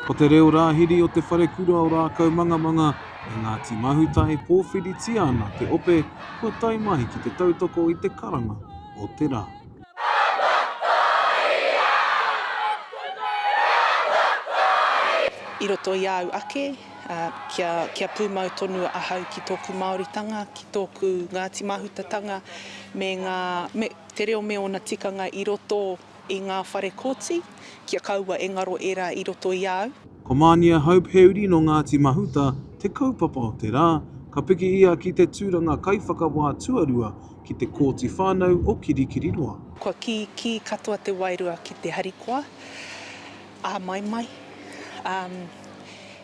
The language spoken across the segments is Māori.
Ko te reo rāhiri o te wharekura o rākau manga e Ngāti Mahuta e pōwhiritia ana te ope kua taimahi ki te tautoko i te karanga o te rā. I roto i au ake, kia pūmau tonu ahau ki tōku Māoritanga, ki tōku Ngāti Mahutatanga, me te reo me ona tikanga i roto i ngā whare kōti, kia kaua engaro era i roto i au. Ko Mānia Hope he uri no Ngāti Mahuta te kaupapa o te rā, ka piki ia ki te tūranga kaiwhakawā tuarua ki te kōti whānau o Kirikiriroa. Kua ki katoa te wairua ki te harikoa, mai.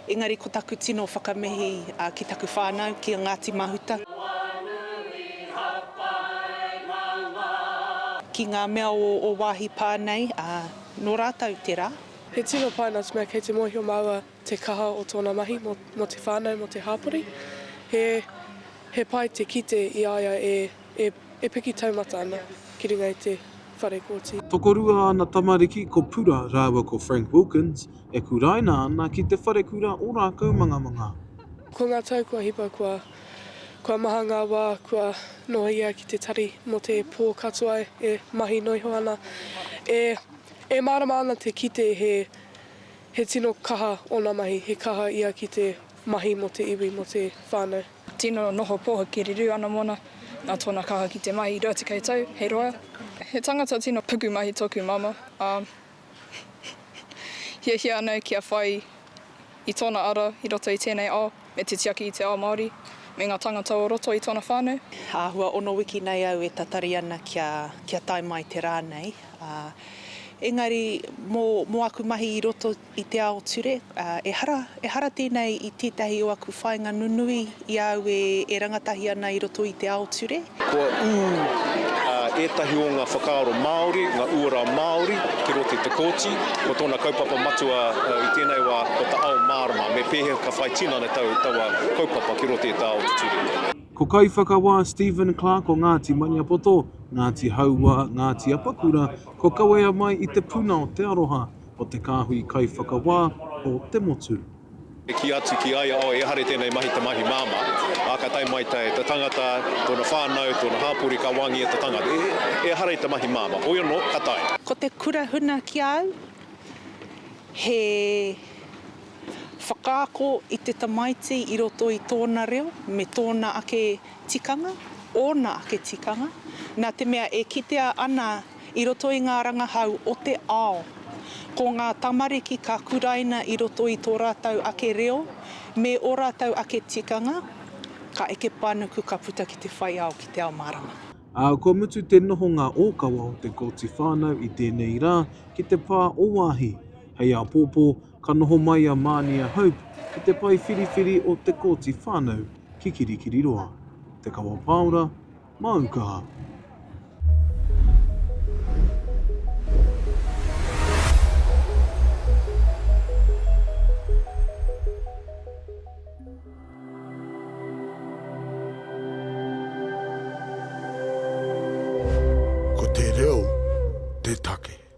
Engari ko taku tino whakamehi ki taku whānau ki a Ngāti Mahuta. Ki ngā mea o Waahi Paa nei, nō rātau te rā. He tino paina mea kei te mohio maua te kaha o tōna mahi mo te whānau, mo te hāpori. He pai te kite i aia e piki taumata ana ki ringa i te whare kōti. Tokorua ana tamariki ko pura rāua ko Frank Wilkins e kuraina ana ki te wharekura o rākau manga. Ko ngā tau kua hipa kua maha ngā wā, kua noa ia ki te tari mo te pō katoa e mahi noiho ana. E mārama ana te kite he tino kaha o nā mahi, he kaha ia ki te mahi mo te iwi mo te whānau. Tino noho poha ki riru ana mona, nā tōna kaha ki te mahi rua te kei hei roa. He tangata tino puku mahi tōku mama. Hia anō kia whai i tōna ara, i roto i tēnei ao, me te tiaki i te ao Māori, me ngā tangata o roto i tōna whānau. Āhua ono wiki nei au e tatari ana kia tai mai te rā nei. Engari, mō aku mahi i roto i te ao ture, e hara tēnei i tētahi o aku whainga nunui i au e rangatahi ana i roto i te ao ture. Kua ētahi o ngā whakaaro Māori, ngā uara Māori, ki roto i te kōti, ko tōna kaupapa matua i tēnei wā o ta ao mārama, me pēhe ka whai tina nei taua kaupapa ki roto i te ao ture. Ko kaiwhakawā Stephen Clark o Ngāti Maniapoto, Ngāti Haua, Ngāti Apakura, ko kawea mai i te puna o te aroha o te kāhui kaiwhakawā o te motu. Ki atu ki aia o e hare tēnei mahi te mahi māma, aka tai mai te tangata, tōna whānau, tōna hāpuri ka wangi e te tangata, e hare te mahi māma, oi anō, ka tai. Ko te kura huna ki au, he whakaako i te tamaiti i roto i tōna reo, me tōna ake tikanga, ōna ake tikanga. Nā te mea e kitea ana i roto i ngā rangahau o te ao. Ko ngā tamariki ka kuraina i roto i tō rātau ake reo, me o rātau ake tikanga, ka eke pānuku ka puta ki te whai ao ki te ao marama. Ko mutu te noho ngā ōkawa o te kōti whānau i tēnei rā ki te pā o wāhi. Hei a pōpō, ka noho mai a Mānia Hope ki te pai whiriwhiri o te kōti whānau ki Kirikiriroa. Te Kawa Paora, Aukaha.